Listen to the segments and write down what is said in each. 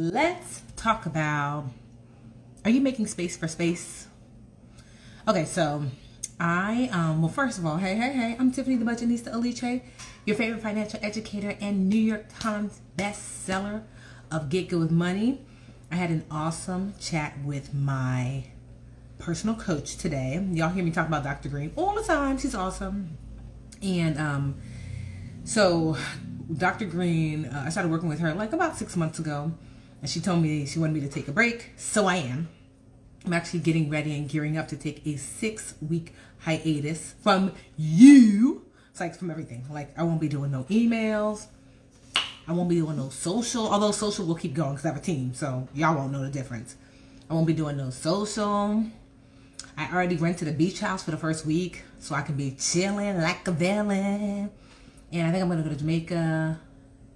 Let's talk about, are you making space for space? Okay, so well, first of all, hey, I'm Tiffany, the Budgetnista Breakdown, your favorite financial educator and New York Times bestseller of Get Good with Money. I had an awesome chat with my personal coach today. Y'all hear me talk about Dr. Green all the time. She's awesome. And so Dr. Green, I started working with her like about 6 months ago. And she told me she wanted me to take a break. So I am. I'm actually getting ready and gearing up to take a 6-week hiatus from you. It's like from everything. Like I won't be doing no emails. I won't be doing no social. Although social will keep going because I have a team. So y'all won't know the difference. I won't be doing no social. I already rented a beach house for the first week. So I can be chilling like a villain. And I think I'm going to go to Jamaica.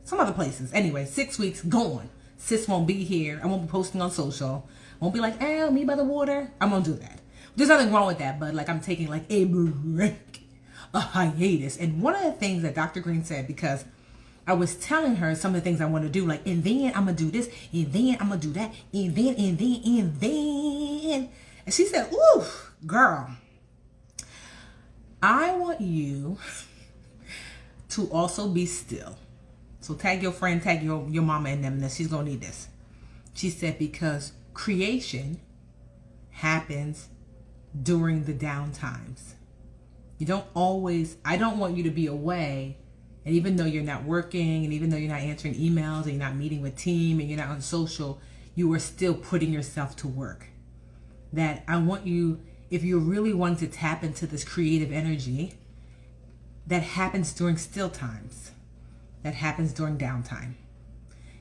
Some other places. Anyway, 6 weeks gone. Sis won't be here. I won't be posting on social. Won't be like, oh, me by the water. I won't do that. There's nothing wrong with that, but like I'm taking like a break, a hiatus. And one of the things that Dr. Green said, because I was telling her some of the things I want to do, like, and then I'm going to do this, and then I'm going to do that, and then. And she said, ooh, girl, I want you to also be still. So tag your friend, tag your mama and them. She's going to need this. She said, because creation happens during the down times. I don't want you to be away. And even though you're not working, and even though you're not answering emails, and you're not meeting with team, and you're not on social, you are still putting yourself to work. That I want you, if you really want to tap into this creative energy, that happens during still times. That happens during downtime.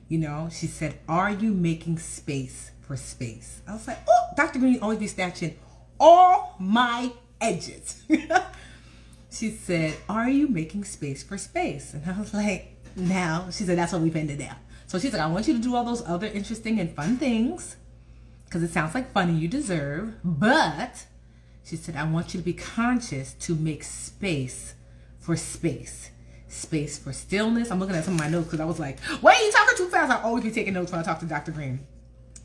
You know, she said, are you making space for space? I was like, oh, Dr. Green always be snatching all my edges. She said, are you making space for space? And I was like, now. She said, that's what we've ended there. So she's like, I want you to do all those other interesting and fun things because it sounds like fun and you deserve. But she said, I want you to be conscious to make space for space. Space for stillness. I'm looking at some of my notes because I was like, wait, you talking too fast. I always be taking notes when I talk to Dr. Green.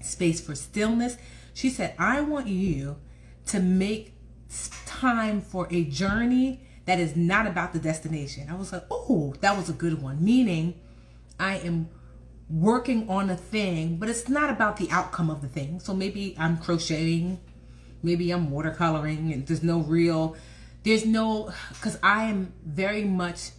Space for stillness. She said, I want you to make time for a journey that is not about the destination. I was like, oh, that was a good one. Meaning I am working on a thing, but it's not about the outcome of the thing. So maybe I'm crocheting, maybe I'm watercoloring, and because I am very much,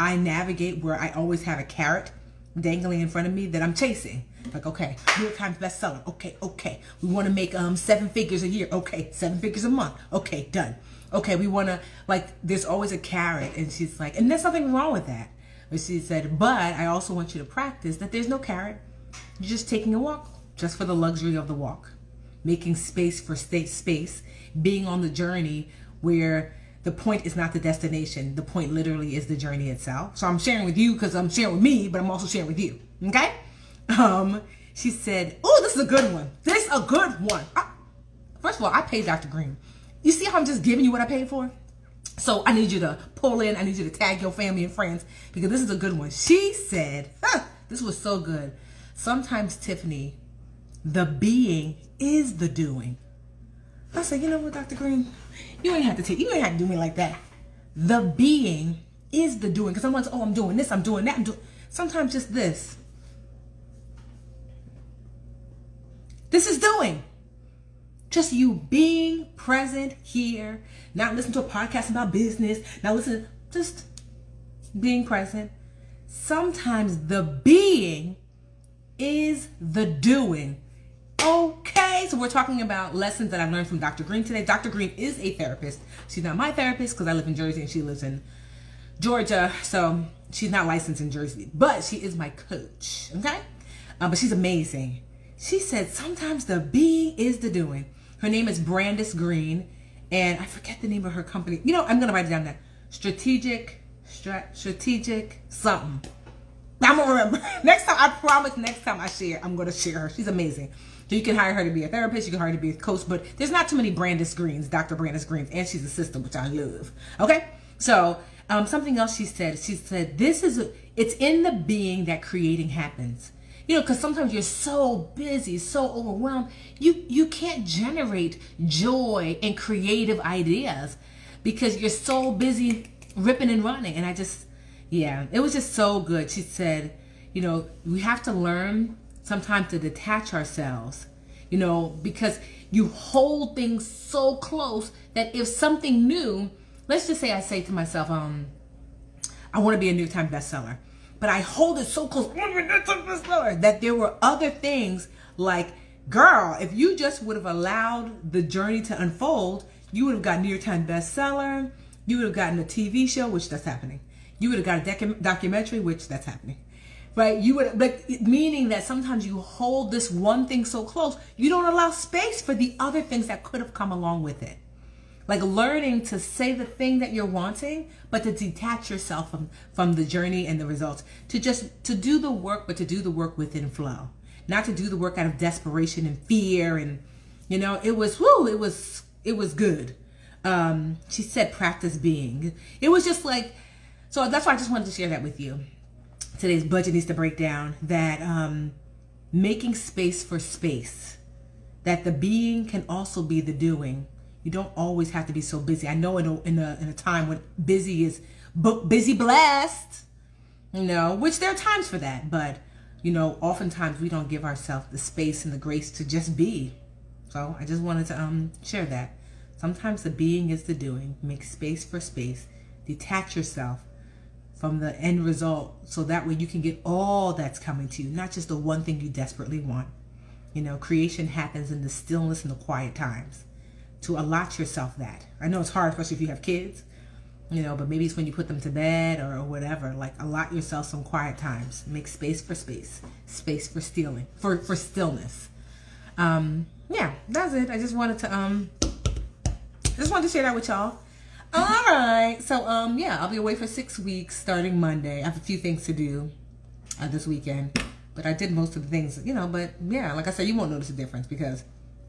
I navigate where I always have a carrot dangling in front of me that I'm chasing. Like, okay, New York Times bestseller. Okay. We want to make 7 figures a year. Okay, 7 figures a month. Okay, done. Okay, we want to, like, there's always a carrot. And she's like, and there's nothing wrong with that. But she said, but I also want you to practice that there's no carrot. You're just taking a walk, just for the luxury of the walk. Making space for space, being on the journey where the point is not the destination. The point literally is the journey itself. So I'm sharing with you because I'm sharing with me, but I'm also sharing with you. Okay? She said, oh, this is a good one. First of all, I paid Dr. Green. You see how I'm just giving you what I paid for? So I need you to pull in. I need you to tag your family and friends because this is a good one. She said, this was so good. Sometimes, Tiffany, the being is the doing. I said, you know what, Dr. Green? You ain't have to do me like that. The being is the doing. Because someone's, oh, I'm doing this, I'm doing that. Sometimes just this. This is doing. Just you being present here. Not listen to a podcast about business. Just being present. Sometimes the being is the doing. Okay, so we're talking about lessons that I've learned from Dr. Green today. Dr. Green is a therapist. She's not my therapist because I live in Jersey and she lives in Georgia. So she's not licensed in Jersey, but she is my coach. Okay, but she's amazing. She said sometimes the being is the doing. Her name is Brandis Green, and I forget the name of her company. You know, I'm gonna write it down there. Strategic something. I'm gonna remember. Next time, I promise. Next time I share, I'm gonna share her. She's amazing. So you can hire her to be a therapist. You can hire her to be a coach. But there's not too many Brandis Greens, Dr. Brandis Greens, and she's a sister, which I love. Okay, so something else she said. She said it's in the being that creating happens. because sometimes you're so busy, so overwhelmed, you can't generate joy and creative ideas because you're so busy ripping and running. And it was just so good. She said, we have to learn sometimes to detach ourselves, because you hold things so close that if something new, let's just say I say to myself, I want to be a New York Times bestseller, but I hold it so close, I want to be a New York Times bestseller, that there were other things like, girl, if you just would have allowed the journey to unfold, you would have gotten New York Times bestseller, you would have gotten a TV show, which that's happening. You would have got a documentary, which that's happening. Right? Meaning that sometimes you hold this one thing so close, you don't allow space for the other things that could have come along with it. Like learning to say the thing that you're wanting, but to detach yourself from the journey and the results. To do the work, but to do the work within flow. Not to do the work out of desperation and fear. And, it was good. She said practice being. It was just like, so that's why I just wanted to share that with you. Today's Budgetnista Breakdown, that making space for space, that the being can also be the doing. You don't always have to be so busy. I know in a time when busy is busy blessed, which there are times for that, but oftentimes we don't give ourselves the space and the grace to just be. So I just wanted to share that. Sometimes the being is the doing. Make space for space. Detach yourself from the end result, so that way you can get all that's coming to you, not just the one thing you desperately want. Creation happens in the stillness and the quiet times. To allot yourself that. I know it's hard, especially if you have kids, but maybe it's when you put them to bed or whatever. Like, allot yourself some quiet times. Make space for space. Space for for stillness. That's it. I just wanted to share that with y'all. All right. So, I'll be away for 6 weeks starting Monday. I have a few things to do this weekend, but I did most of the things, but like I said, you won't notice a difference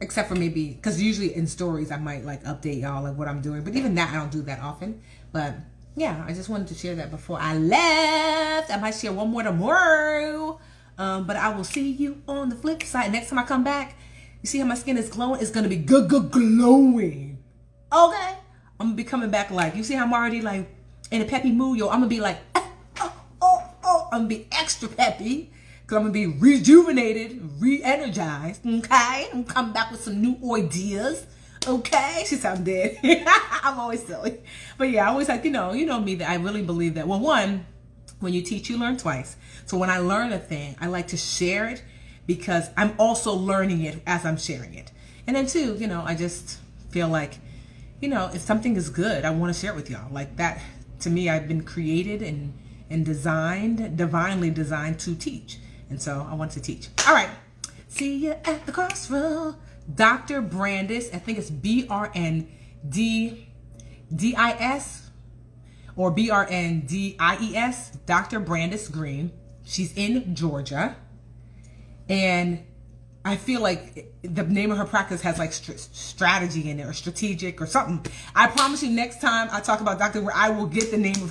except for maybe, because usually in stories, I might like update y'all like what I'm doing, but even that, I don't do that often. But I just wanted to share that before I left. I might share one more tomorrow, but I will see you on the flip side. Next time I come back, you see how my skin is glowing? It's going to be good glowing. Okay? I'm going to be coming back like, you see how I'm already like in a peppy mood? Yo, I'm going to be like, I'm going to be extra peppy because I'm going to be rejuvenated, re-energized, okay? I'm coming back with some new ideas, okay? She sounds dead. I'm always silly. But I always like, you know me, that I really believe that, well, one, when you teach, you learn twice. So when I learn a thing, I like to share it because I'm also learning it as I'm sharing it. And then two, I just feel like, if something is good, I want to share it with y'all. Like that, to me, I've been created and designed, divinely designed to teach. And so I want to teach. All right. See you at the crossroad. Dr. Brandis, I think it's BRNDIS or BRNDIES, Dr. Brandis Green. She's in Georgia. And I feel like the name of her practice has like strategy in it or strategic or something. I promise you next time I talk about Dr. I will get the name of